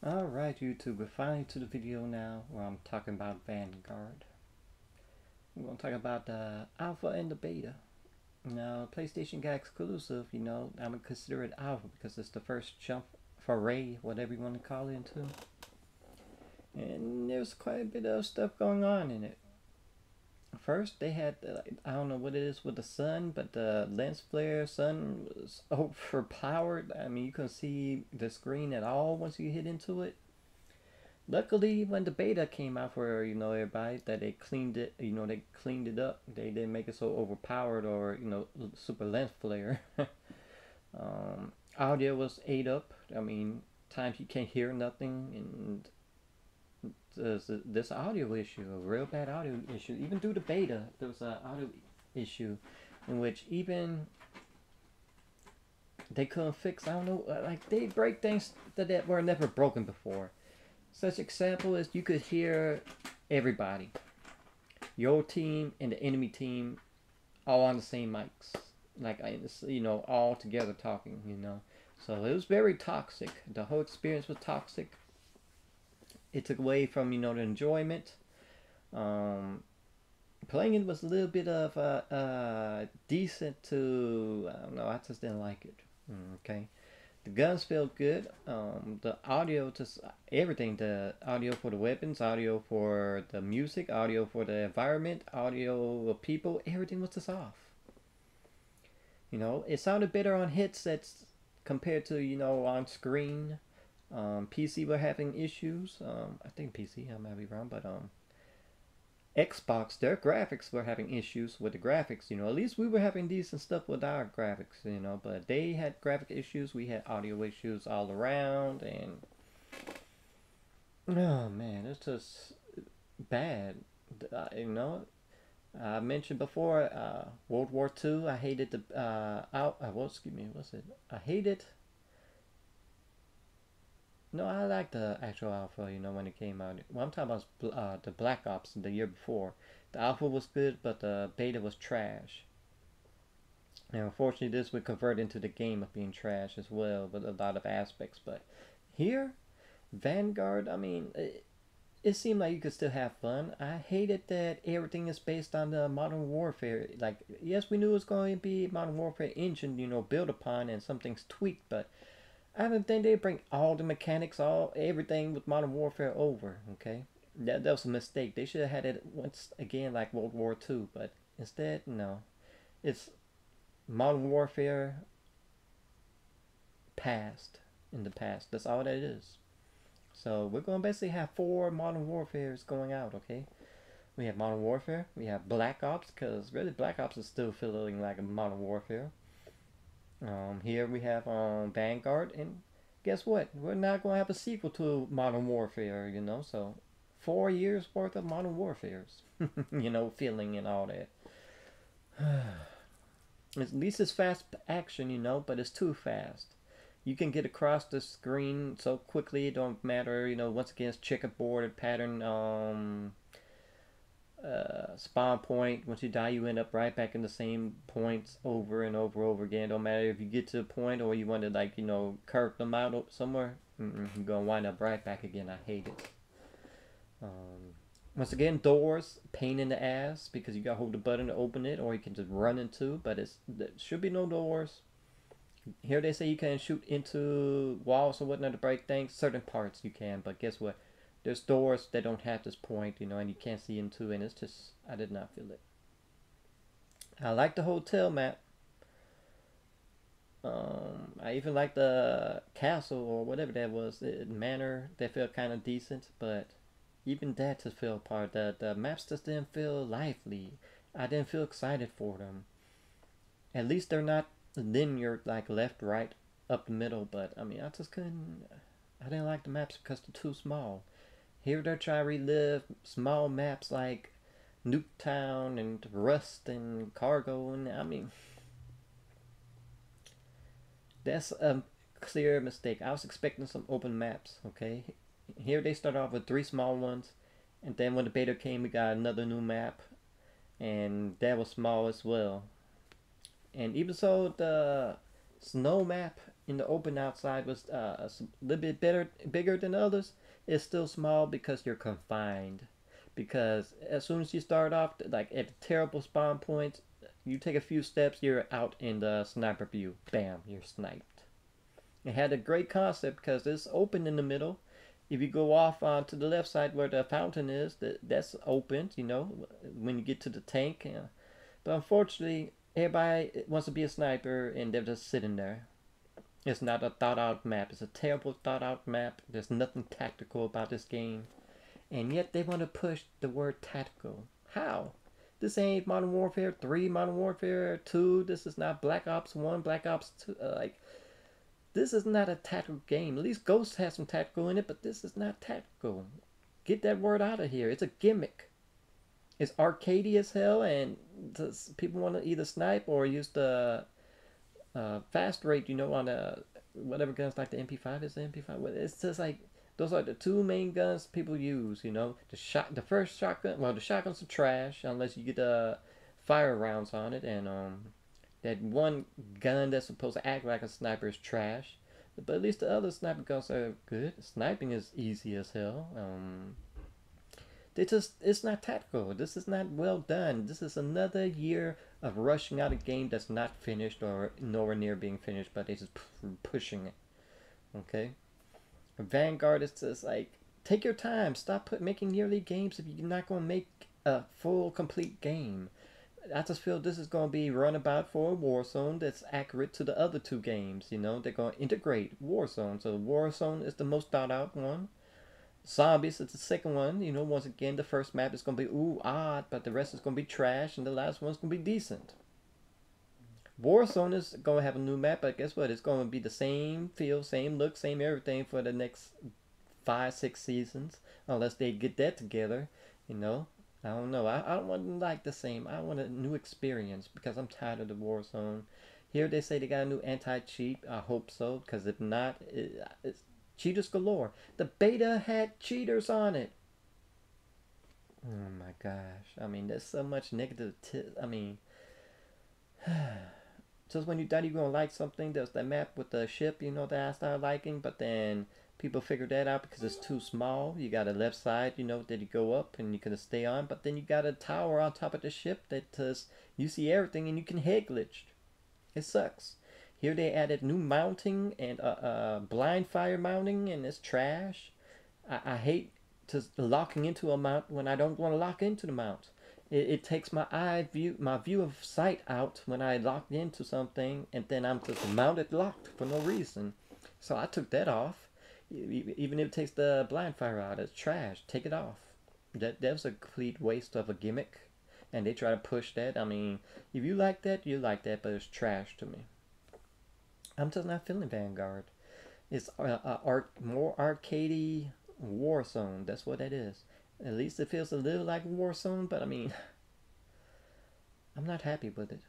Alright YouTube, we're finally to the video now where I'm talking about Vanguard. We're going to talk about the alpha and the beta. Now, PlayStation got exclusive, I'm going to consider it alpha because it's the first jump foray, whatever you want to call it, into. And there's quite a bit of stuff going on in it. First, they had, I don't know what it is with the sun, but the lens flare sun was overpowered. I mean, you couldn't see the screen at all once you hit into it. Luckily, when the beta came out for everybody, that they cleaned it. They cleaned it up. They didn't make it so overpowered or super lens flare. Audio was ate up. I mean, times you can't hear nothing, and this audio issue, a real bad audio issue. Even through the beta, there was an audio issue in which even they couldn't fix. I don't know, like they break things that were never broken before. Such example is you could hear everybody, your team and the enemy team, all on the same mics, like all together talking. So it was very toxic. The whole experience was toxic. It took away from the enjoyment. Playing it was a little bit of decent to I don't know. I just didn't like it. Okay. The guns felt good. The audio, just everything. The audio for the weapons, audio for the music, audio for the environment, audio of people. Everything was just off. It sounded better on headsets compared to on screen. PC were having issues. I think PC. I might be wrong, but Xbox, their graphics were having issues with the graphics. At least we were having decent stuff with our graphics. But they had graphic issues. We had audio issues all around, and oh man, it's just bad. I mentioned before World War II. I hated the excuse me, what's it? I hated. No, I like the actual alpha. When it came out. What I'm talking about is the Black Ops the year before. The alpha was good, but the beta was trash. And unfortunately, this would convert into the game of being trash as well, with a lot of aspects. But here, Vanguard, I mean, it seemed like you could still have fun. I hated that everything is based on the Modern Warfare. Like, yes, we knew it was going to be Modern Warfare engine, built upon, and some things tweaked, but I don't think they bring all the mechanics, everything with Modern Warfare over. Okay, that was a mistake. They should have had it once again like World War II, but instead, no. It's Modern Warfare past in the past. That's all that is. So we're gonna basically have 4 Modern Warfares going out. Okay, we have Modern Warfare, we have Black Ops, because really Black Ops is still feeling like a Modern Warfare. Here we have Vanguard, and guess what? We're not going to have a sequel to Modern Warfare, so 4 years worth of Modern Warfares, feeling and all that. At least it's fast action, but it's too fast. You can get across the screen so quickly, it don't matter, once again, it's checkerboard pattern, spawn point. Once you die, you end up right back in the same points over and over again. Don't matter if you get to a point or you want to curve them out somewhere. You're gonna wind up right back again. I hate it. Once again, doors, pain in the ass, because you gotta hold the button to open it, or you can just run into. But there should be no doors. Here they say you can shoot into walls or whatnot to break things. Certain parts you can, but guess what? There's doors that don't have this point, and you can't see into, and it's just, I did not feel it. I like the hotel map. I even like the castle or whatever that was, the manor. That felt kind of decent, but even that just fell apart. The maps just didn't feel lively. I didn't feel excited for them. At least they're not linear, like left, right, up the middle. But I mean, I just couldn't. I didn't like the maps because they're too small. Here they're trying to relive small maps like Nuketown and Rust and Cargo, and I mean, that's a clear mistake. I was expecting some open maps, okay? Here they start off with 3 small ones, and then when the beta came, we got another new map, and that was small as well. And even so, the snow map in the open outside was a little bit bigger than others, it's still small because you're confined. Because as soon as you start off, like at terrible spawn points, you take a few steps, you're out in the sniper view. Bam, you're sniped. It had a great concept because it's open in the middle. If you go off to the left side where the fountain is, that's open, you know, when you get to the tank. But unfortunately, everybody wants to be a sniper and they're just sitting there. It's not a thought out map. It's a terrible thought out map. There's nothing tactical about this game. And yet they want to push the word tactical. How? This ain't Modern Warfare 3, Modern Warfare 2. This is not Black Ops 1, Black Ops 2. This is not a tactical game. At least Ghost has some tactical in it, but this is not tactical. Get that word out of here. It's a gimmick. It's arcadey as hell, and people want to either snipe or use the fast rate, you know, on the whatever guns like the MP5 is the MP5. It's just like those are the two main guns people use, you know. The first shotgun, well, the shotguns are trash unless you get fire rounds on it, and that one gun that's supposed to act like a sniper is trash. But at least the other sniper guns are good. Sniping is easy as hell. It's not tactical. This is not well done. This is another year of rushing out a game that's not finished or nowhere near being finished, but they're just pushing it. Okay? Vanguard is just like, take your time. Stop making yearly games if you're not going to make a full, complete game. I just feel this is going to be runabout for a Warzone that's accurate to the other two games. You know, they're going to integrate Warzone. So Warzone is the most thought out one. Zombies is the second one. You know, once again, the first map is going to be odd, but the rest is going to be trash, and the last one's going to be decent. Warzone is going to have a new map, but guess what? It's going to be the same feel, same look, same everything for the next 5-6 seasons, unless they get that together. You know, I don't know. I don't want to like the same. I want a new experience because I'm tired of the Warzone. Here they say they got a new anti-cheat. I hope so, because if not, it's cheaters galore. The beta had cheaters on it. Oh my gosh. I mean, there's so much negative. I mean, just when you thought you were going to like something, there's that map with the ship, you know, that I started liking, but then people figured that out because it's too small. You got a left side, you know, that you go up and you can stay on, but then you got a tower on top of the ship that you see everything and you can head glitch. It sucks. Here they added new mounting and blind fire mounting, and it's trash. I hate locking into a mount when I don't want to lock into the mount. It takes my view of sight out when I lock into something, and then I'm just mounted locked for no reason. So I took that off. Even if it takes the blind fire out, it's trash. Take it off. That was a complete waste of a gimmick, and they try to push that. I mean, if you like that, you like that, but it's trash to me. I'm just not feeling Vanguard. It's more arcadey Warzone. That's what that is. At least it feels a little like Warzone, but I mean, I'm not happy with it.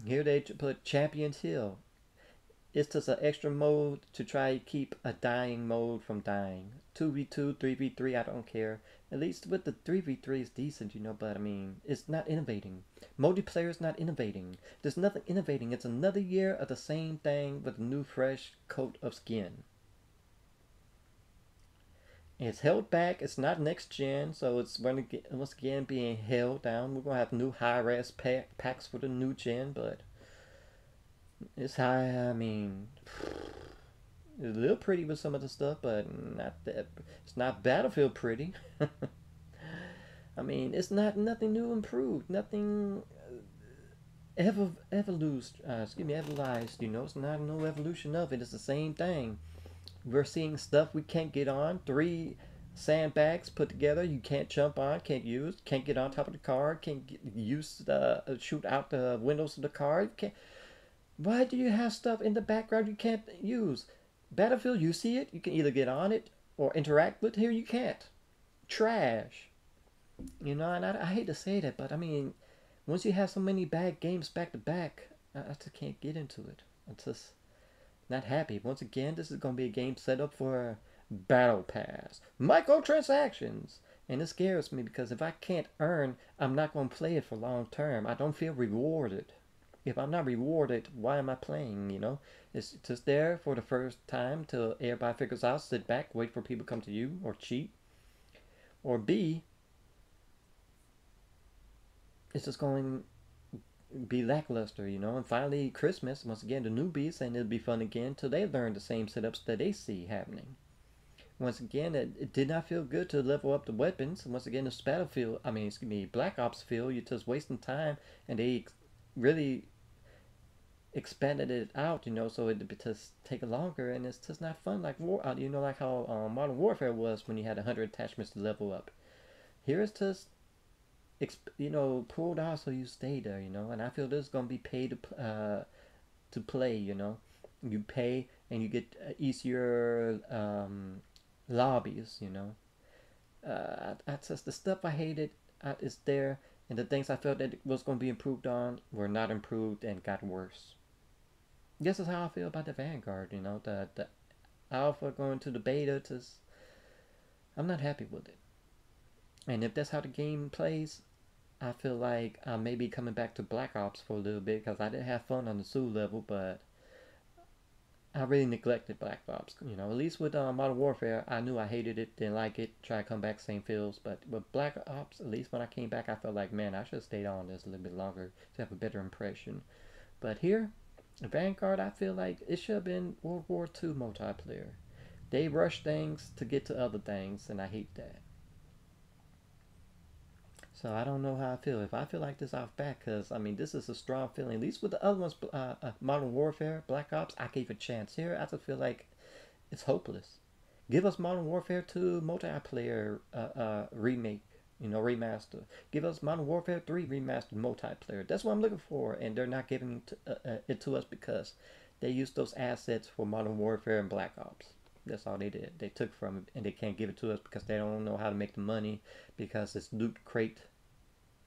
Here they put Champions Hill. It's just an extra mode to try to keep a dying mode from dying. 2v2, 3v3, I don't care. At least with the 3v3 is decent, you know, but I mean, it's not innovating. Multiplayer is not innovating. There's nothing innovating. It's another year of the same thing with a new fresh coat of skin. It's held back. It's not next gen, so it's going to get, once again being held down. We're going to have new high-res packs for the new gen, but it's high. I mean, it's a little pretty with some of the stuff, but not that. It's not Battlefield pretty. I mean, it's not nothing new, improved, nothing evolutionized. You know, it's not no evolution of it. It's the same thing. We're seeing stuff we can't get on. 3 sandbags put together. You can't jump on, can't use, can't get on top of the car, can't shoot out the windows of the car. Why do you have stuff in the background you can't use? Battlefield, you see it, you can either get on it or interact with. Here you can't. Trash. You know, and I hate to say that, but I mean, once you have so many bad games back to back, I just can't get into it. I'm just not happy. Once again, this is going to be a game set up for Battle Pass. Microtransactions. And it scares me because if I can't earn, I'm not going to play it for long term. I don't feel rewarded. if I'm not rewarded, why am I playing? You know, it's just there for the first time till everybody figures out. Sit back, wait for people to come to you, or cheat, or B, it's just going to be lackluster. You know, and finally Christmas once again the newbies and it'll be fun again till they learn the same setups that they see happening. Once again, it did not feel good to level up the weapons. Once again, this battlefield, I mean, excuse me, Black Ops feel you're just wasting time, and they really expanded it out, you know, so it just take longer, and it's just not fun like war. You know, like how Modern Warfare was when you had 100 attachments to level up. Here it's just, you know, pulled out so you stay there, you know. And I feel this is gonna be pay to play, you know. You pay and you get easier lobbies, you know. I just the stuff I hated is there, and the things I felt that was going to be improved on were not improved and got worse. This is how I feel about the Vanguard. You know, the alpha going to the beta. Just I'm not happy with it. And if that's how the game plays, I feel like I may be coming back to Black Ops for a little bit because I did have fun on the Zoo level, but I really neglected Black Ops. You know, at least with Modern Warfare, I knew I hated it, didn't like it, try to come back, same feels. But with Black Ops, at least when I came back, I felt like, man, I should have stayed on this a little bit longer to have a better impression. But here, Vanguard, I feel like it should have been World War II multiplayer. They rush things to get to other things, and I hate that. So I don't know how I feel. If I feel like this off back, because I mean, this is a strong feeling. At least with the other ones, Modern Warfare, Black Ops, I gave a chance. Here, I just feel like it's hopeless. Give us Modern Warfare 2 multiplayer remake, you know, remaster. Give us Modern Warfare 3 remastered multiplayer. That's what I'm looking for, and they're not giving it to us because they used those assets for Modern Warfare and Black Ops. That's all they did. They took from it, and they can't give it to us because they don't know how to make the money because it's loot crate,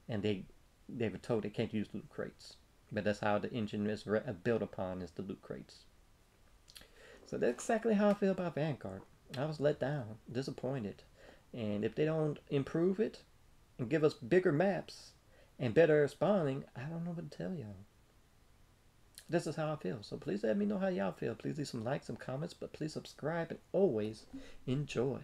and they were told they can't use loot crates. But that's how the engine is built upon is the loot crates. So that's exactly how I feel about Vanguard. I was let down, disappointed. And if they don't improve it and give us bigger maps and better spawning, I don't know what to tell y'all. This is how I feel. So please let me know how y'all feel. Please leave some likes, some comments, but please subscribe and always enjoy.